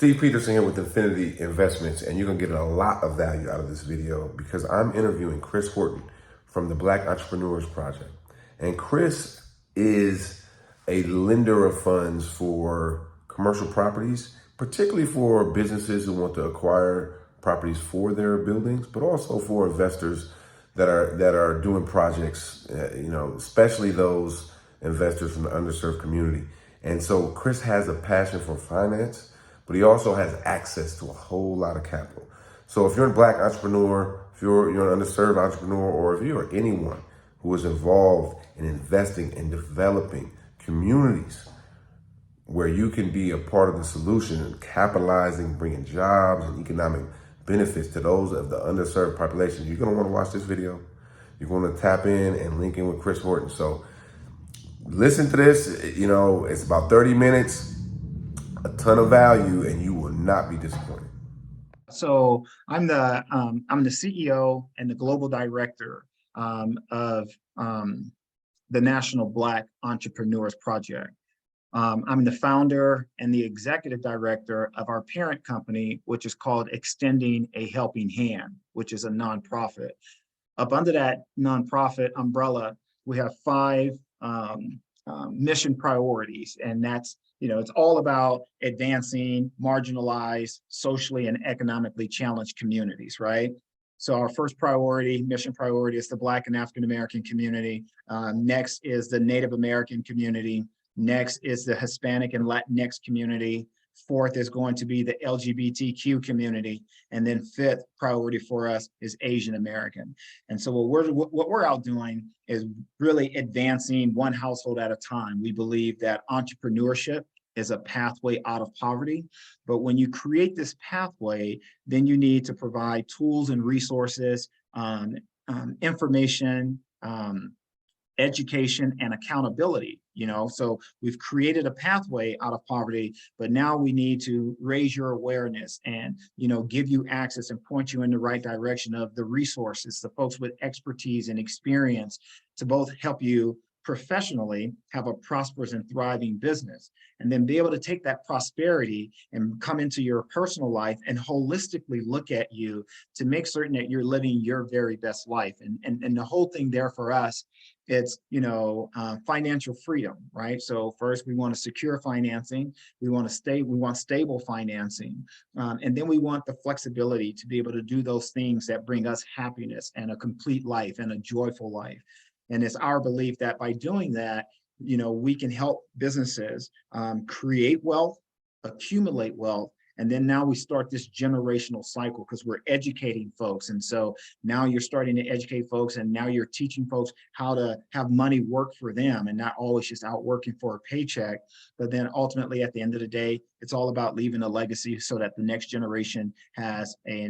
Steve Peterson here with Infinity Investments, and you're going to get a lot of value out of this video because I'm interviewing Chris Horton from the Black Entrepreneurs Project. And Chris is a lender of funds for commercial properties, particularly for businesses who want to acquire properties for their buildings, but also for investors that are doing projects, especially those investors from the underserved community. And so Chris has a passion for finance, but he also has access to a whole lot of capital. So if you're a Black entrepreneur, if you're an underserved entrepreneur, or if you're anyone who is involved in investing and developing communities where you can be a part of the solution and capitalizing, bringing jobs and economic benefits to those of the underserved population, you're going to want to watch this video. You're going to tap in and link in with Chris Horton. So listen to this. It's about 30 minutes. A ton of value, and you will not be disappointed. So I'm the CEO and the global director of the National Black Entrepreneurs Project. I'm the founder and the executive director of our parent company, which is called Extending a Helping Hand, which is a nonprofit. Up under that nonprofit umbrella, we have 5 mission priorities, and that's it's all about advancing marginalized, socially and economically challenged communities, right? So our first priority, mission priority, is the Black and African American community. Next is the Native American community. Next is the Hispanic and Latinx community. Fourth is going to be the LGBTQ community. And then 5th priority for us is Asian American. And so what we're out doing is really advancing one household at a time. We believe that entrepreneurship is a pathway out of poverty. But when you create this pathway, then you need to provide tools and resources, information, education, and accountability. So we've created a pathway out of poverty, but now we need to raise your awareness and give you access and point you in the right direction of the resources, the folks with expertise and experience to both help you professionally have a prosperous and thriving business, and then be able to take that prosperity and come into your personal life and holistically look at you to make certain that you're living your very best life. And the whole thing there for us, it's financial freedom, right? So first we want to secure financing, we want stable financing, and then we want the flexibility to be able to do those things that bring us happiness and a complete life and a joyful life. And it's our belief that by doing that, we can help businesses create wealth, accumulate wealth, and then now we start this generational cycle because we're educating folks. And so now you're starting to educate folks, and now you're teaching folks how to have money work for them and not always just out working for a paycheck. But then ultimately, at the end of the day, it's all about leaving a legacy so that the next generation has a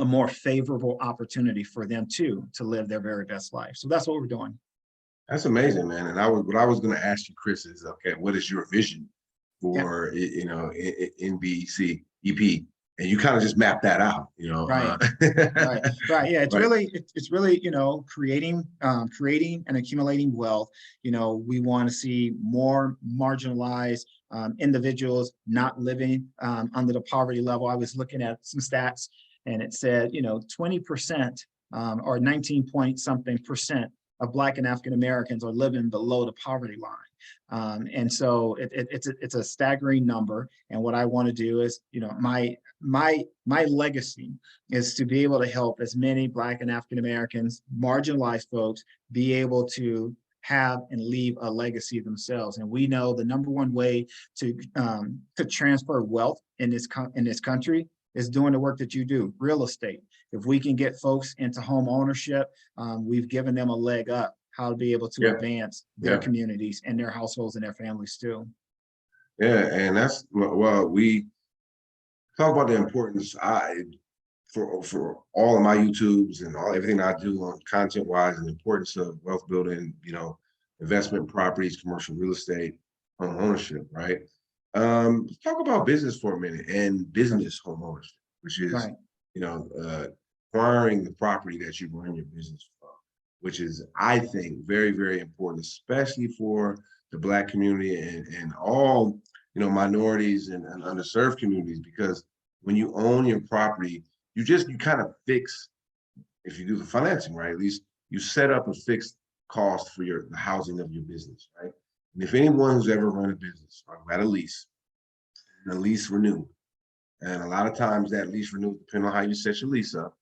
more favorable opportunity for them to live their very best life. So that's what we're doing. That's amazing, man. And what I was going to ask you, Chris, is okay, what is your vision for NBEP? And you kind of just map that out, Right. Right. Yeah, it's really creating and accumulating wealth. We want to see more marginalized individuals not living under the poverty level. I was looking at some stats, and it said, 20% or 19 point something percent of Black and African Americans are living below the poverty line. And so it's a staggering number. And what I want to do is, my legacy is to be able to help as many Black and African Americans, marginalized folks, be able to have and leave a legacy themselves. And we know the number one way to transfer wealth in this country is doing the work that you do, real estate. If we can get folks into home ownership, we've given them a leg up how to be able to advance their communities and their households and their families too. Yeah, and that's, well, we talk about the importance for all of my YouTubes and everything I do on content-wise, and the importance of wealth building, investment properties, commercial real estate, home ownership, right? Let's talk about business for a minute, and business home ownership, which is, acquiring the property that you run your business from, which is, I think, very, very important, especially for the Black community and all minorities and underserved communities, because when you own your property, you kind of fix, if you do the financing right, at least you set up a fixed cost for the housing of your business, right? And if anyone who's ever run a business or had a lease, and the lease renewed, and a lot of times that lease renewed, depending on how you set your lease up,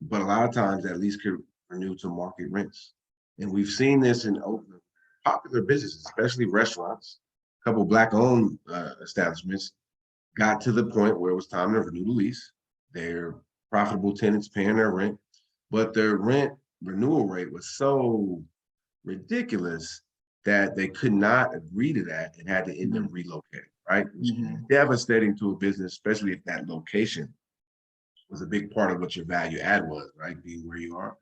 but a lot of times that lease could renew to market rents. And we've seen this in popular businesses, especially restaurants. A couple of Black-owned establishments got to the point where it was time to renew the lease. They're profitable tenants paying their rent, but their rent renewal rate was so ridiculous that they could not agree to that and had to end up relocating, right? Which is devastating to a business, especially if that location was a big part of what your value add was, right? Being where you are.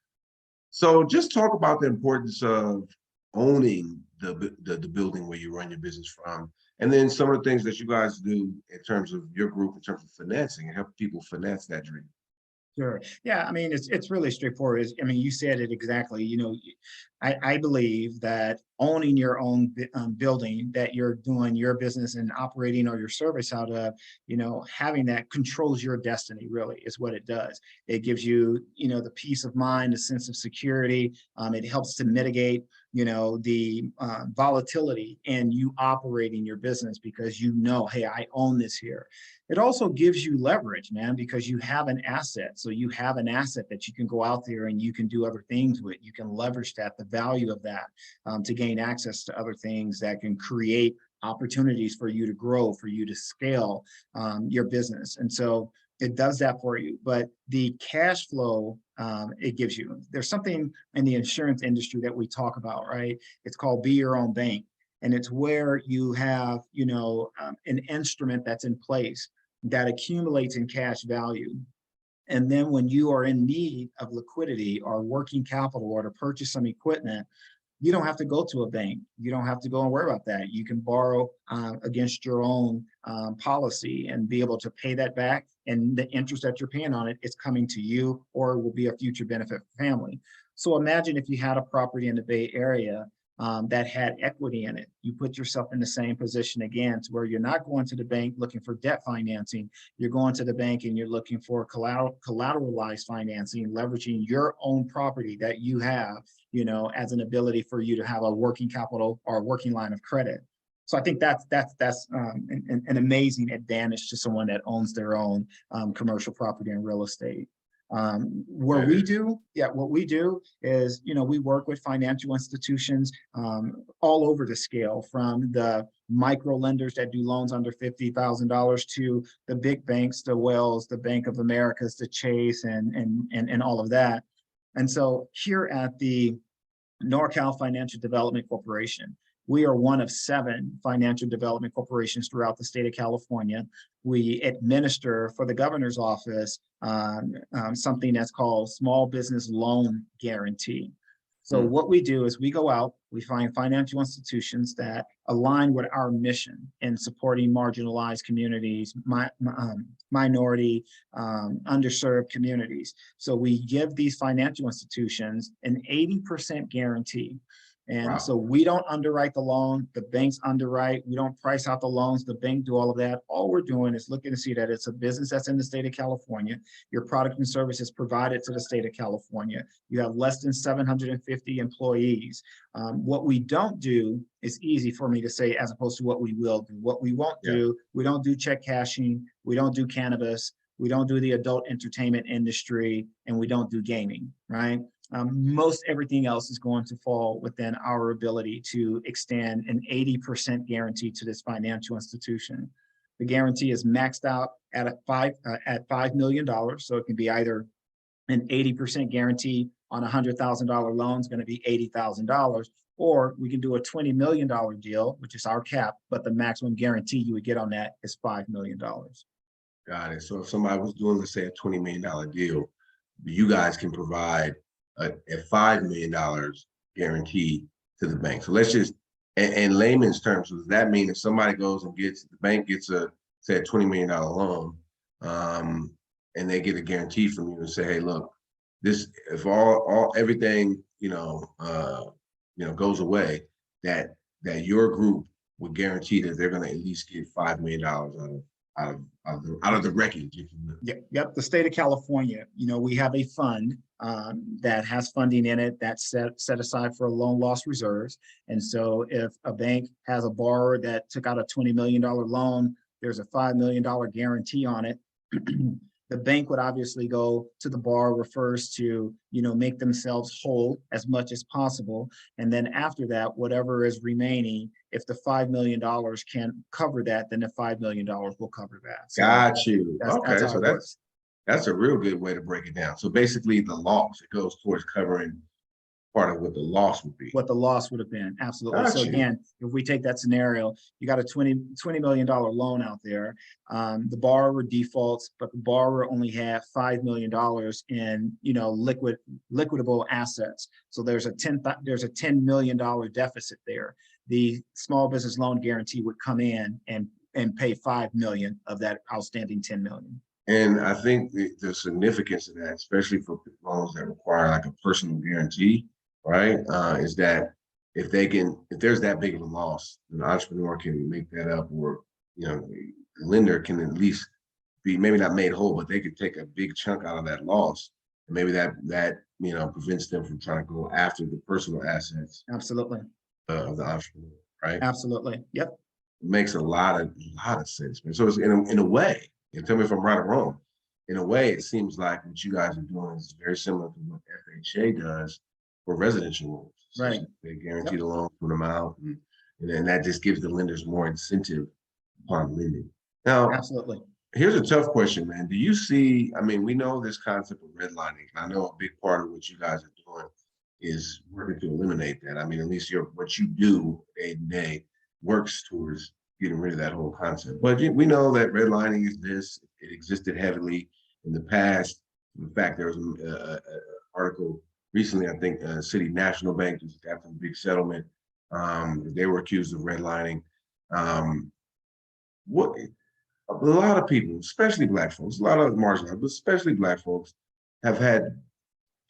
So just talk about the importance of owning the building where you run your business from, and then some of the things that you guys do in terms of your group, in terms of financing, and help people finance that dream. Sure. Yeah, I mean, it's really straightforward. I mean, you said it exactly. I believe that owning your own building that you're doing your business and operating or your service out of, having that controls your destiny, really, is what it does. It gives you, the peace of mind, a sense of security. It helps to mitigate, the volatility in you operating your business, because hey, I own this here. It also gives you leverage, man, because you have an asset. So you have an asset that you can go out there and you can do other things with. You can leverage that, the value of that, to gain access to other things that can create opportunities for you to grow, for you to scale your business. And so it does that for you. But the cash flow it gives you, there's something in the insurance industry that we talk about, right? It's called be your own bank. And it's where you have, an instrument that's in place that accumulates in cash value. And then when you are in need of liquidity or working capital or to purchase some equipment, you don't have to go to a bank. You don't have to go and worry about that. You can borrow against your own policy and be able to pay that back. And the interest that you're paying on it is coming to you, or will be a future benefit for family. So imagine if you had a property in the Bay Area that had equity in it. You put yourself in the same position again, to where you're not going to the bank looking for debt financing. You're going to the bank and you're looking for collateralized financing, leveraging your own property that you have, as an ability for you to have a working capital or a working line of credit. So I think that's an amazing advantage to someone that owns their own commercial property and real estate. What we do is, we work with financial institutions all over the scale, from the micro lenders that do loans under $50,000 to the big banks, the Wells, the Bank of Americas, the Chase, and all of that. And so here at the NorCal Financial Development Corporation, we are one of 7 financial development corporations throughout the state of California. We administer for the governor's office something that's called Small Business Loan Guarantee. So what we do is we go out, we find financial institutions that align with our mission in supporting marginalized communities, minority, underserved communities. So we give these financial institutions an 80% guarantee. And so we don't underwrite the loan, the banks underwrite, we don't price out the loans, the bank do all of that. All we're doing is looking to see that it's a business that's in the state of California. Your product and service is provided to the state of California. You have less than 750 employees. What we don't do is easy for me to say, as opposed to what we will do. What we won't do, we don't do check cashing, we don't do cannabis, we don't do the adult entertainment industry, and we don't do gaming, right? Most everything else is going to fall within our ability to extend an 80% guarantee to this financial institution. The guarantee is maxed out at $5 million. So it can be either an 80% guarantee on a $100,000 loan is going to be $80,000, or we can do a $20 million deal, which is our cap, but the maximum guarantee you would get on that is $5 million. Got it. So if somebody was doing, let's say, a $20 million deal, you guys can provide a $5 million guarantee to the bank. So let's just, in layman's terms, does that mean if somebody goes and the bank gets a $20 million loan, and they get a guarantee from you and say, hey, look, this, if everything, goes away, that your group would guarantee that they're going to at least get $5 million out of the wreckage, if you will. Yep. The state of California, we have a fund that has funding in it that's set aside for loan loss reserves. And so if a bank has a borrower that took out a $20 million loan, there's a $5 million guarantee on it. The bank would obviously go to the borrower first to, make themselves whole as much as possible. And then after that, whatever is remaining, if the $5 million can't cover that, then the $5 million will cover that. So got you. that's how So it works. that's a real good way to break it down. So basically the loss, it goes towards covering part of what the loss would be. What the loss would have been. Absolutely. Got So you. again, if we take that scenario, you got a $20 million loan out there. The borrower defaults, but the borrower only had $5 million in, liquidable assets. So there's a $10 million deficit there. The small business loan guarantee would come in and pay $5 million of that outstanding $10 million. And I think the significance of that, especially for loans that require like a personal guarantee, right, is that if there's that big of a loss, an entrepreneur can make that up, or the lender can at least be maybe not made whole, but they could take a big chunk out of that loss, and maybe that prevents them from trying to go after the personal assets. Absolutely. Of the entrepreneur, right? Absolutely. Yep. It makes a lot of sense, man. So it's in a way. And tell me if I'm right or wrong. In a way, it seems like what you guys are doing is very similar to what FHA does for residential loans. Right. So they guarantee the loan for an amount, and then that just gives the lenders more incentive upon lending. Now, absolutely. Here's a tough question, man. Do you see, we know this concept of redlining. I know a big part of what you guys are doing is working to eliminate that. At least what you do day to day works towards getting rid of that whole concept. But we know that redlining is this. It existed heavily in the past. In fact, there was an article recently, I think City National Bank, just after a big settlement, they were accused of redlining. A lot of people, especially Black folks, a lot of marginalized, but especially Black folks, have had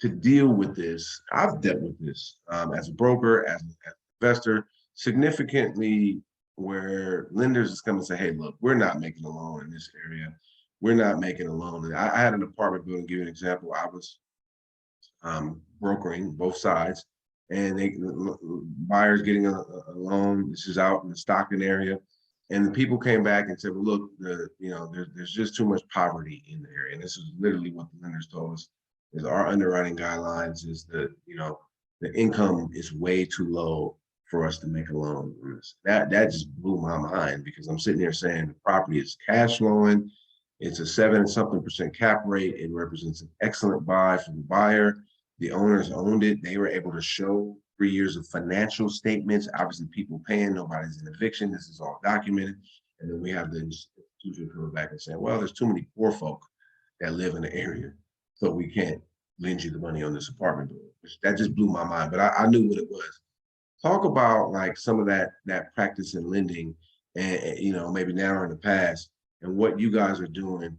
to deal with this. I've dealt with this as a broker, as an investor, significantly, where lenders is coming and say, hey, look, we're not making a loan in this area. We're not making a loan. And I had an apartment building, give you an example. I was brokering both sides, and buyers getting a loan. This is out in the Stockton area. And the people came back and said, well, look, there's just too much poverty in the area. And this is literally what the lenders told us, is our underwriting guidelines is that, the income is way too low for us to make a loan. That just blew my mind, because I'm sitting there saying the property is cash flowing. It's a 7-something% cap rate. It represents an excellent buy for the buyer. The owners owned it. They were able to show 3 years of financial statements, obviously people paying, nobody's in eviction. This is all documented. And then we have the institution coming back and saying, well, there's too many poor folk that live in the area, so we can't lend you the money on this apartment building. That just blew my mind, but I knew what it was. Talk about like some of that practice in lending, and maybe now or in the past, and what you guys are doing,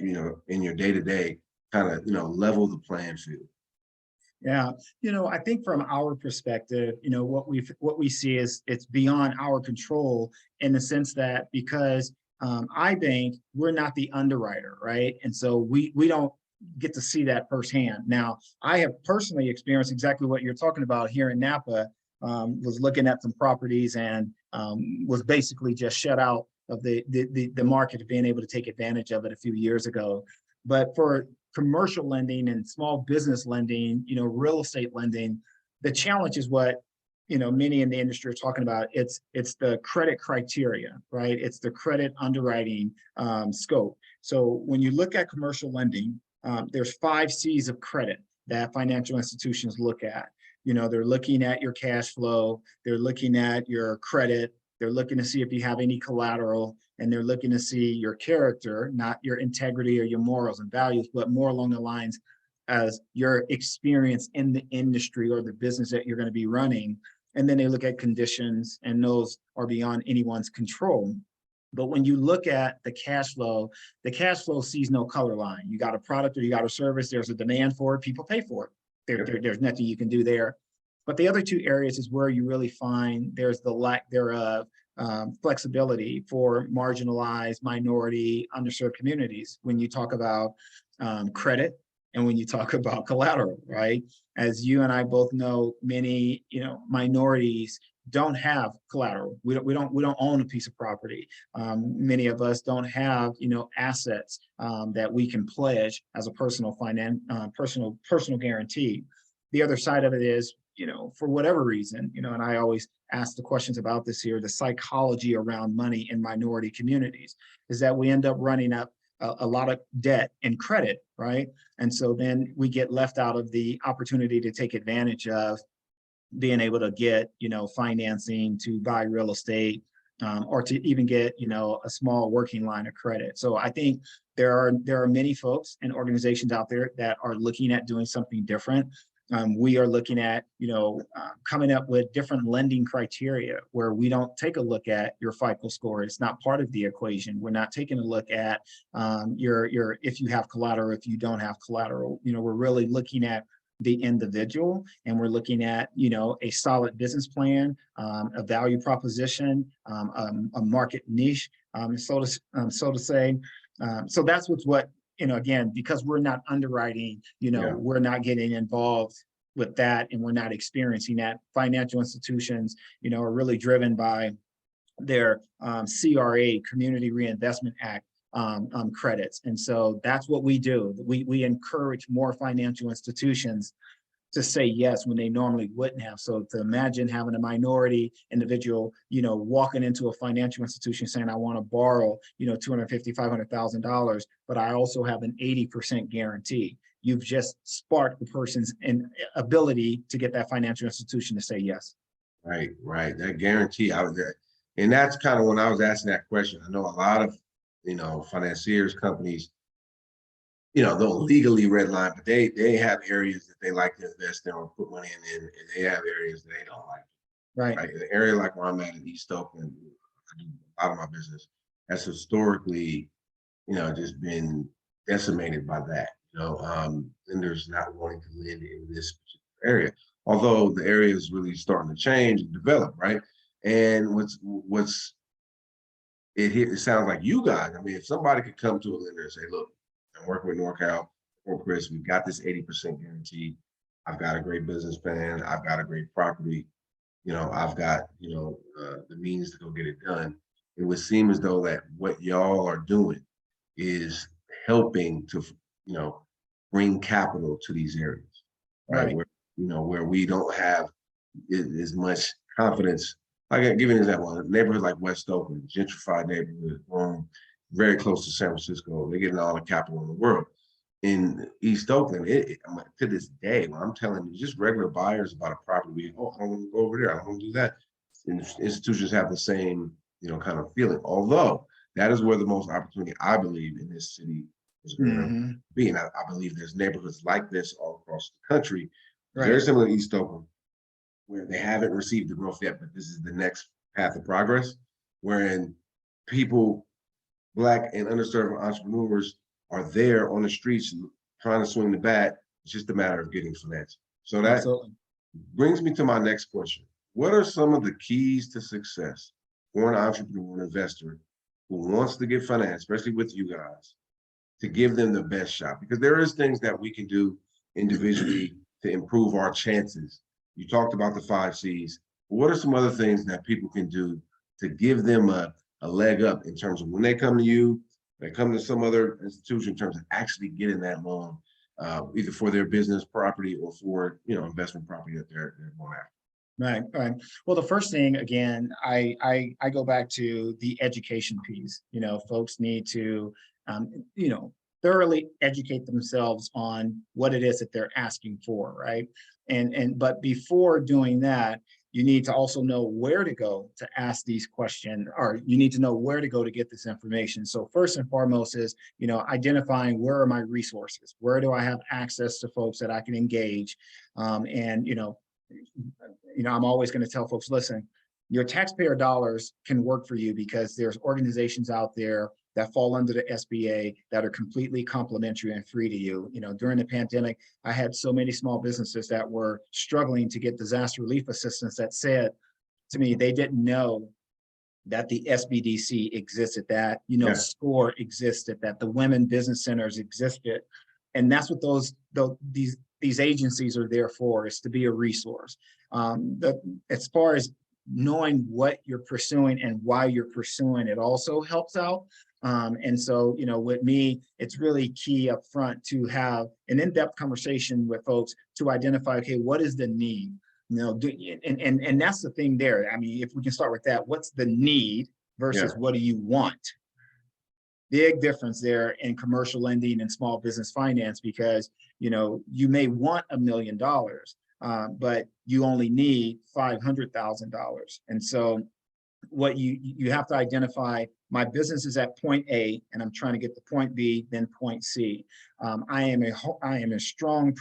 in your day-to-day, kind of level the playing field. Yeah, I think from our perspective, what we see is it's beyond our control, in the sense that because iBank, we're not the underwriter, right? And so we don't get to see that firsthand. Now, I have personally experienced exactly what you're talking about here in Napa. Was looking at some properties and was basically just shut out of the market of being able to take advantage of it a few years ago. But for commercial lending and small business lending, real estate lending, the challenge is what, many in the industry are talking about. It's the credit criteria, right? It's the credit underwriting scope. So when you look at commercial lending, there's 5 C's of credit that financial institutions look at. They're looking at your cash flow, they're looking at your credit, they're looking to see if you have any collateral, and they're looking to see your character, not your integrity or your morals and values, but more along the lines as your experience in the industry or the business that you're going to be running. And then they look at conditions, and those are beyond anyone's control. But when you look at the cash flow sees no color line. You got a product or you got a service, there's a demand for it, people pay for it. There's nothing you can do there. But the other 2 areas is where you really find there's the lack thereof flexibility for marginalized, minority, underserved communities when you talk about credit and when you talk about collateral, right? As you and I both know, many minorities don't have collateral. We don't own a piece of property. Many of us don't have assets that we can pledge as a personal guarantee. The other side of it is, for whatever reason, and I always ask the questions about this here, the psychology around money in minority communities is that we end up running up a lot of debt and credit, right? And so then we get left out of the opportunity to take advantage of being able to get, financing to buy real estate, or to even get, a small working line of credit. So I think there are many folks and organizations out there that are looking at doing something different. We are looking at, coming up with different lending criteria where we don't take a look at your FICO score. It's not part of the equation. We're not taking a look at if you have collateral, if you don't have collateral. We're really looking at the individual, and we're looking at a solid business plan, a value proposition, a market niche, so to say. So that's what again, because we're not underwriting, we're not getting involved with that, and we're not experiencing that. Financial institutions, are really driven by their CRA, Community Reinvestment Act credits. And so that's what we do. We encourage more financial institutions to say yes when they normally wouldn't have. So to imagine having a minority individual, walking into a financial institution saying, I want to borrow, $250,000, $500,000, but I also have an 80% guarantee. You've just sparked the person's ability to get that financial institution to say yes. Right. That guarantee out there. And that's kind of when I was asking that question. I know a lot of, financiers, companies, they'll legally redline, but they have areas that they like to invest in or put money in, and they have areas that they don't like. Right. In an area like where I'm at in East Oakland, I do a lot of my business. That's historically, just been decimated by that. Lenders not wanting to lend in this particular area, although the area is really starting to change and develop, right? And it sounds like you guys. I mean, if somebody could come to a lender and say, "Look, I'm working with NorCal or Chris. We've got this 80% guarantee. I've got a great business plan. I've got a great property. I've got the means to go get it done." It would seem as though that what y'all are doing is helping to bring capital to these areas, right? Where we don't have as much confidence. I can give you an example. A neighborhood like West Oakland, gentrified neighborhood, very close to San Francisco. They're getting all the capital in the world. In East Oakland, to this day, when I'm telling you, just regular buyers about a property, I don't want to go over there. I don't want to do that. And institutions have the same, kind of feeling. Although that is where the most opportunity, I believe, in this city is going to be. And I believe there's neighborhoods like this all across the country, very similar to East Oakland, where they haven't received the growth yet, but this is the next path of progress, wherein people, Black and underserved entrepreneurs, are there on the streets trying to swing the bat. It's just a matter of getting financed. So that brings me to my next question. What are some of the keys to success for an entrepreneur and investor who wants to get financed, especially with you guys, to give them the best shot? Because there is things that we can do individually to improve our chances. You talked about the 5 C's. What are some other things that people can do to give them a leg up in terms of when they come to you, they come to some other institution in terms of actually getting that loan, either for their business property or for investment property that they're going after? Right. Well, the first thing, again, I go back to the education piece. Folks need to, thoroughly educate themselves on what it is that they're asking for, right? But before doing that, you need to also know where to go to ask these questions, or you need to know where to go to get this information. So first and foremost is, identifying where are my resources? Where do I have access to folks that I can engage? I'm always going to tell folks, listen, your taxpayer dollars can work for you because there's organizations out there that fall under the SBA that are completely complimentary and free to you. During the pandemic, I had so many small businesses that were struggling to get disaster relief assistance that said to me, they didn't know that the SBDC existed, that, Yeah. SCORE existed, that the women business centers existed. And that's what these agencies are there for, is to be a resource. As far as knowing what you're pursuing and why you're pursuing it also helps out. And so, with me, it's really key up front to have an in-depth conversation with folks to identify, okay, what is the need? And that's the thing there. I mean, if we can start with that, what's the need versus what do you want? Big difference there in commercial lending and small business finance, because you may want $1 million, but you only need $500,000. And so what you have to identify, my business is at point A and I'm trying to get to point B, then point C. I am a strong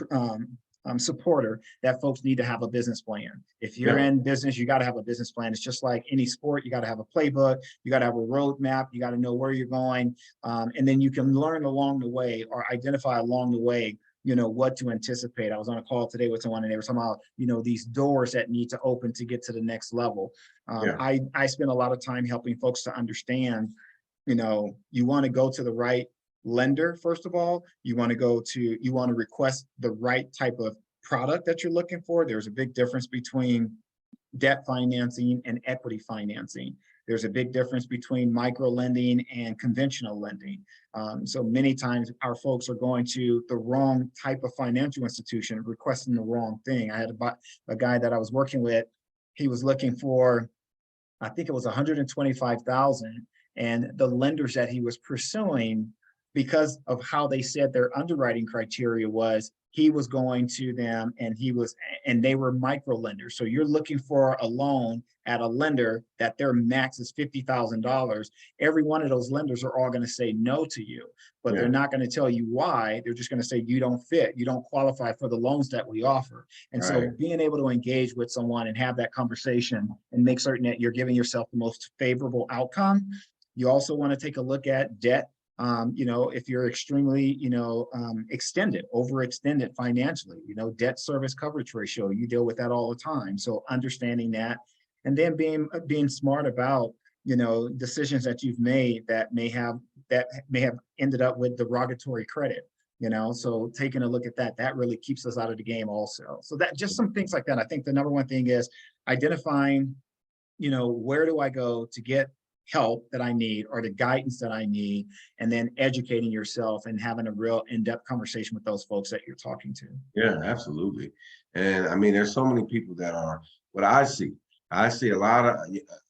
supporter that folks need to have a business plan. If you're in business, you got to have a business plan. It's just like any sport. You got to have a playbook. You got to have a roadmap. You got to know where you're going. And then you can learn along the way, or identify along the way, what to anticipate. I was on a call today with someone and they were talking about, these doors that need to open to get to the next level. I spend a lot of time helping folks to understand, you want to go to the right lender. First of all, you want to request the right type of product that you're looking for. There's a big difference between debt financing and equity financing. There's a big difference between micro lending and conventional lending. So many times our folks are going to the wrong type of financial institution, requesting the wrong thing. I had a guy that I was working with. He was looking for, I think it was 125,000, and the lenders that he was pursuing, because of how they said their underwriting criteria was, he was going to them and they were micro lenders. So you're looking for a loan at a lender that their max is $50,000. Every one of those lenders are all going to say no to you, but they're not going to tell you why. They're just going to say, you don't fit, you don't qualify for the loans that we offer. And so being able to engage with someone and have that conversation and make certain that you're giving yourself the most favorable outcome. You also want to take a look at debt. If you're extremely, overextended financially, debt service coverage ratio, you deal with that all the time. So understanding that, and then being smart about, decisions that you've made that may have ended up with derogatory credit, so taking a look at that really keeps us out of the game also. So that just some things like that. I think the number one thing is identifying, where do I go to get help that I need, or the guidance that I need, and then educating yourself and having a real in-depth conversation with those folks that you're talking to. Yeah, absolutely. And I mean, there's so many people that are, what I see a lot of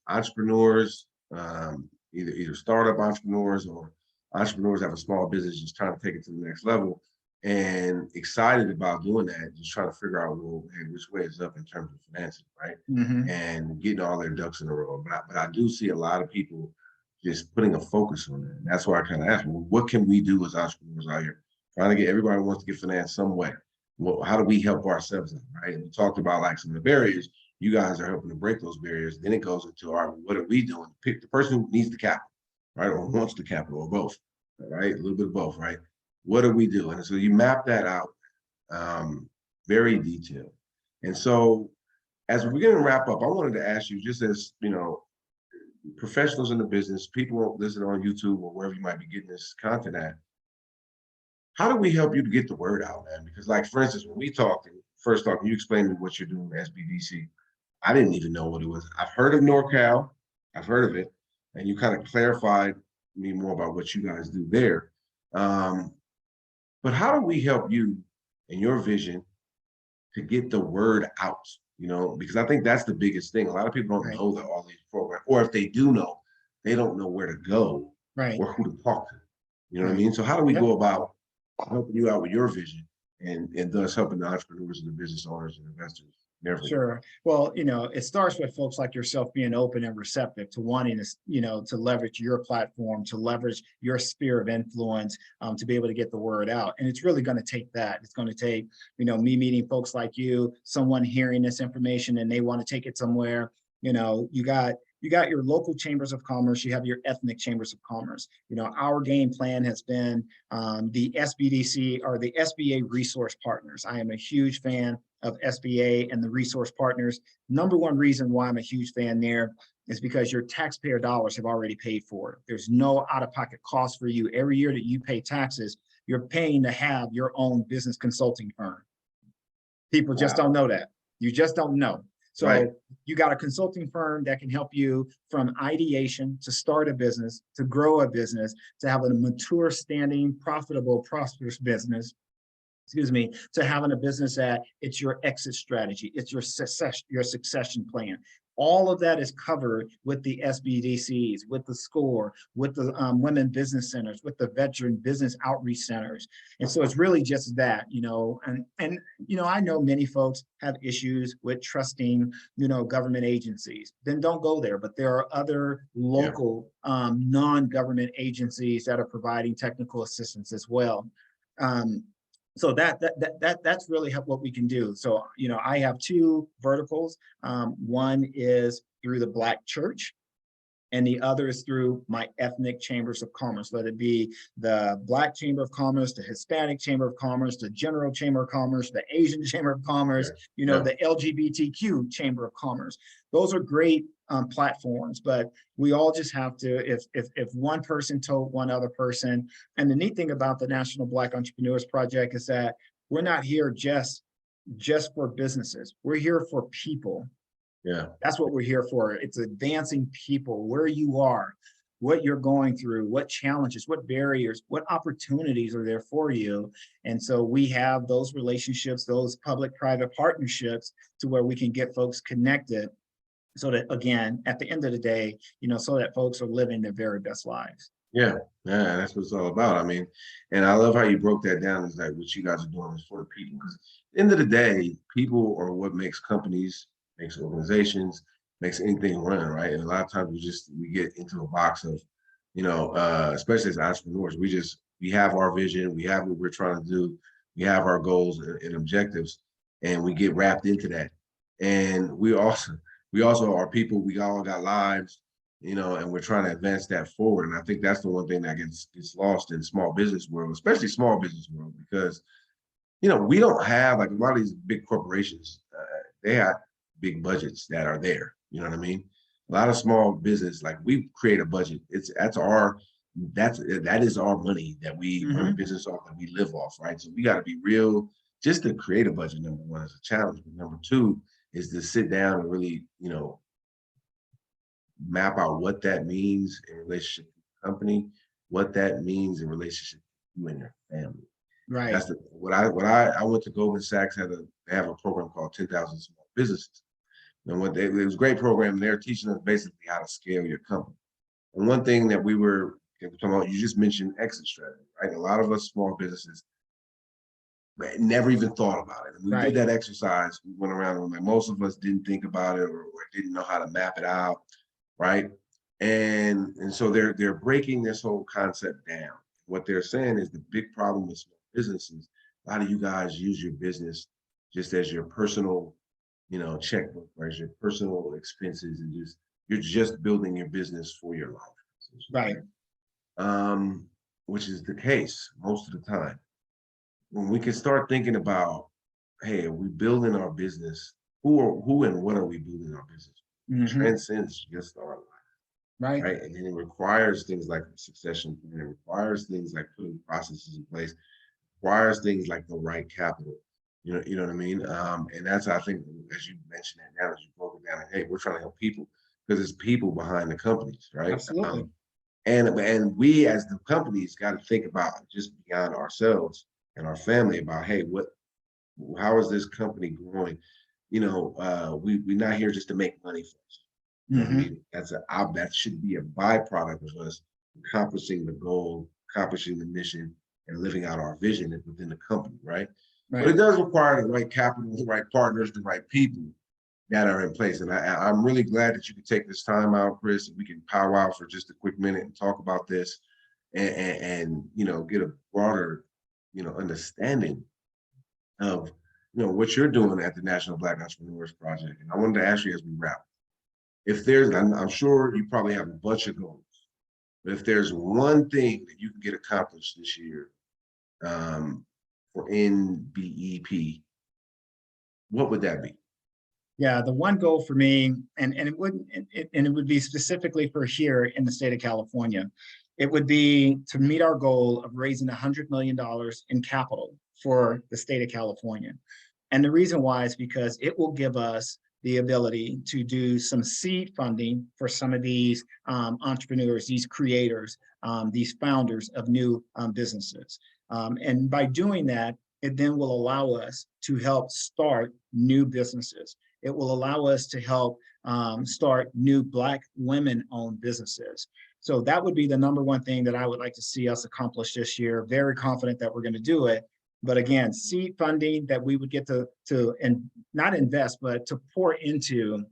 entrepreneurs, either startup entrepreneurs or entrepreneurs that have a small business just trying to take it to the next level, and excited about doing that, just trying to figure out, well, hey, which way is up in terms of financing, right? And getting all their ducks in a row. But I do see a lot of people just putting a focus on it. And that's why I kind of asked, well, what can we do as entrepreneurs out here? Trying to get, everybody wants to get financed some way. Well, how do we help ourselves out, right? And we talked about like some of the barriers. You guys are helping to break those barriers. Then it goes into, all right, what are we doing? Pick the person who needs the capital, right? Or wants the capital, or both, right? A little bit of both, right? What are we doing? And so you map that out very detailed. And so as we're going to wrap up, I wanted to ask you, just as, professionals in the business, people listening on YouTube or wherever you might be getting this content at, how do we help you to get the word out, man? Because like, for instance, when we talked, first off, you explained to me what you're doing at SBDC. I didn't even know what it was. I've heard of NorCal, I've heard of it, and you kind of clarified me more about what you guys do there. But how do we help you and your vision to get the word out? Because I think that's the biggest thing. A lot of people don't know that all these programs, or if they do know, they don't know where to go or who to talk to. You know what I mean? So how do we go about helping you out with your vision and thus helping the entrepreneurs and the business owners and investors? Sure. Well, it starts with folks like yourself being open and receptive to wanting to, to leverage your platform, to leverage your sphere of influence, to be able to get the word out. And it's really going to take that. It's going to take, me meeting folks like you, someone hearing this information and they want to take it somewhere. You got your local chambers of commerce, you have your ethnic chambers of commerce. Our game plan has been the SBDC, or the SBA resource partners. I am a huge fan of SBA and the resource partners. Number one reason why I'm a huge fan there It's because your taxpayer dollars have already paid for it. There's no out-of-pocket cost for you. Every year that you pay taxes, you're paying to have your own business consulting firm. People just don't know that. You just don't know. So Right. you got a consulting firm that can help you from ideation to start a business, to grow a business, to have a mature, standing, profitable, prosperous business. Excuse me, to having a business that it's your exit strategy, it's your succession plan. All of that is covered with the SBDCs, with the SCORE, with the women business centers, with the veteran business outreach centers. And so it's really just that, and I know many folks have issues with trusting, government agencies. Then don't go there. But there are other local non-government agencies that are providing technical assistance as well. So that's really what we can do. So, I have two verticals. One is through the Black church, and the other is through my ethnic chambers of commerce, whether it be the Black Chamber of Commerce, the Hispanic Chamber of Commerce, the General Chamber of Commerce, the Asian Chamber of Commerce, the LGBTQ Chamber of Commerce. Those are great platforms, but we all just have to, if one person told one other person. And the neat thing about the National Black Entrepreneurs Project is that we're not here just for businesses. We're here for people. Yeah. That's what we're here for. It's advancing people where you are, what you're going through, what challenges, what barriers, what opportunities are there for you. And so we have those relationships, those public-private partnerships to where we can get folks connected so that, again, at the end of the day, so that folks are living their very best lives. Yeah, that's what it's all about. I mean, and I love how you broke that down. Is like what you guys are doing is for the people. Because at the end of the day, people are what makes companies, makes organizations, makes anything run, right? And a lot of times we get into a box of, especially as entrepreneurs, we have our vision, we have what we're trying to do, we have our goals and objectives, and we get wrapped into that. And we also are people, we all got lives, and we're trying to advance that forward. And I think that's the one thing that gets lost in small business world, especially small business world, because, we don't have, like, a lot of these big corporations, they have big budgets that are there. You know what I mean? A lot of small business, like, we create a budget. That is our money that we run a business off, that we live off, right? So we got to be real. Just to create a budget, number one, is a challenge. But number two is to sit down and really, map out what that means in relationship to the company, what that means in relationship to you and your family. Right. That's what I went to Goldman Sachs, they have a program called 10,000 Small Businesses. And it was a great program. And they're teaching us basically how to scale your company. And one thing that we were talking about, you just mentioned exit strategy, right? A lot of us small businesses never even thought about it. And we did that exercise. We went around and most of us didn't think about it or didn't know how to map it out, right? And so they're breaking this whole concept down. What they're saying is the big problem with small businesses, a lot of you guys use your business just as your personal, checkbook, right? Your personal expenses, and you're just building your business for your life. Right. Which is the case most of the time. When we can start thinking about, hey, are we building our business? Who and what are we building our business? It transcends just our life. Right. And then it requires things like succession, and it requires things like putting processes in place, requires things like the right capital. You know what I mean? And that's, I think, as you mentioned that now, as you broke it down, hey, we're trying to help people because it's people behind the companies, right? Absolutely. And we as the companies got to think about just beyond ourselves and our family about, hey, how is this company growing? We're not here just to make money first. You know what I mean? That should be a byproduct of us accomplishing the goal, accomplishing the mission, and living out our vision within the company, right? But it does require the right capital, the right partners, the right people that are in place. And I'm really glad that you could take this time out, Chris, and we can powwow for just a quick minute and talk about this and get a broader, understanding of, what you're doing at the National Black Entrepreneurs Project. And I wanted to ask you as we wrap, I'm sure you probably have a bunch of goals, but if there's one thing that you can get accomplished this year for NBEP, what would that be? Yeah, the one goal for me, and it would be specifically for here in the state of California, it would be to meet our goal of raising $100 million in capital for the state of California. And the reason why is because it will give us the ability to do some seed funding for some of these entrepreneurs, these creators, these founders of new businesses. And by doing that, it then will allow us to help start new businesses. It will allow us to help start new Black women-owned businesses. So that would be the number one thing that I would like to see us accomplish this year. Very confident that we're going to do it. But again, seed funding that we would get to and not invest, but to pour into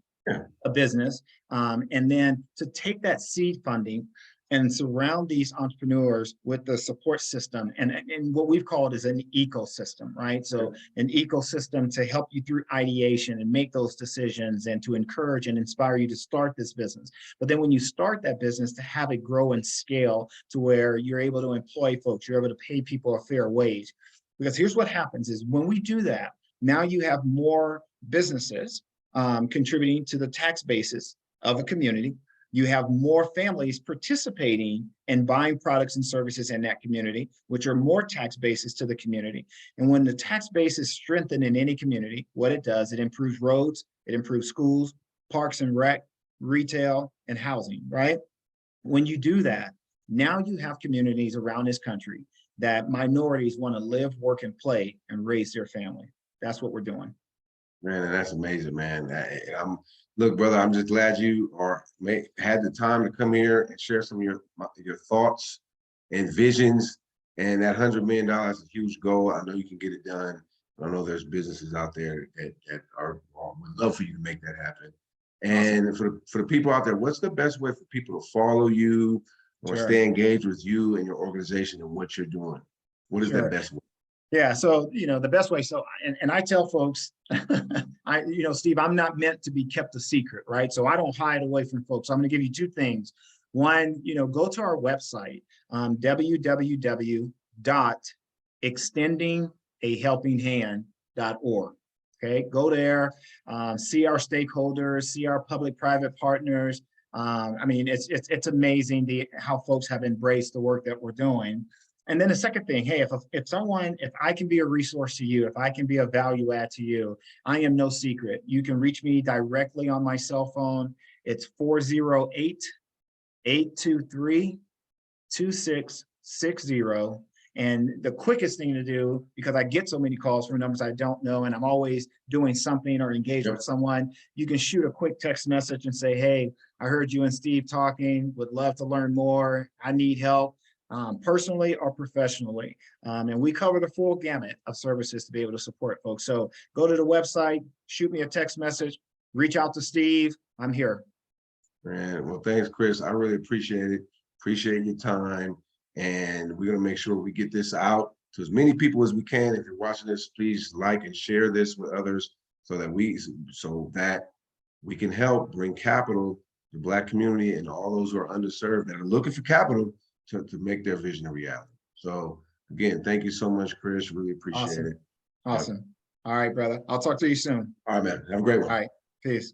a business. And then to take that seed funding and surround these entrepreneurs with the support system and what we've called is an ecosystem, right? So an ecosystem to help you through ideation and make those decisions and to encourage and inspire you to start this business. But then when you start that business, to have it grow and scale to where you're able to employ folks, you're able to pay people a fair wage. Because here's what happens is when we do that, now you have more businesses contributing to the tax basis of a community. You have more families participating and buying products and services in that community, which are more tax bases to the community. And when the tax base is strengthened in any community, what it does, it improves roads, it improves schools, parks and rec, retail, and housing, right? When you do that, now you have communities around this country that minorities want to live, work, and play and raise their family. That's what we're doing. Man, that's amazing, man. Look, brother, I'm just glad you had the time to come here and share some of your thoughts and visions. And that $100 million is a huge goal. I know you can get it done. I know there's businesses out there that would love for you to make that happen. And awesome. for the people out there, what's the best way for people to follow you or stay engaged with you and your organization and what you're doing? What is the best way? Yeah, so, the best way, so, and I tell folks, Steve, I'm not meant to be kept a secret, right? So I don't hide away from folks. So I'm gonna give you two things. One, go to our website, www.extendingahelpinghand.org. Okay, go there, see our stakeholders, see our public-private partners. I mean, it's amazing how folks have embraced the work that we're doing. And then the second thing, hey, if I can be a resource to you, if I can be a value add to you, I am no secret. You can reach me directly on my cell phone. It's 408-823-2660. And the quickest thing to do, because I get so many calls from numbers I don't know, and I'm always doing something or engaged with someone, you can shoot a quick text message and say, hey, I heard you and Steve talking, would love to learn more. I need help. Personally or professionally. And we cover the full gamut of services to be able to support folks. So go to the website, shoot me a text message, reach out to Steve. I'm here. Man, well, thanks, Chris. I really appreciate it. Appreciate your time. And we're going to make sure we get this out to as many people as we can. If you're watching this, please like and share this with others so that we can help bring capital to the Black community and all those who are underserved that are looking for capital to make their vision a reality. So again, thank you so much, Chris. Really appreciate it. Awesome. All right, brother. I'll talk to you soon. All right, man. Have a great one. All right. Peace.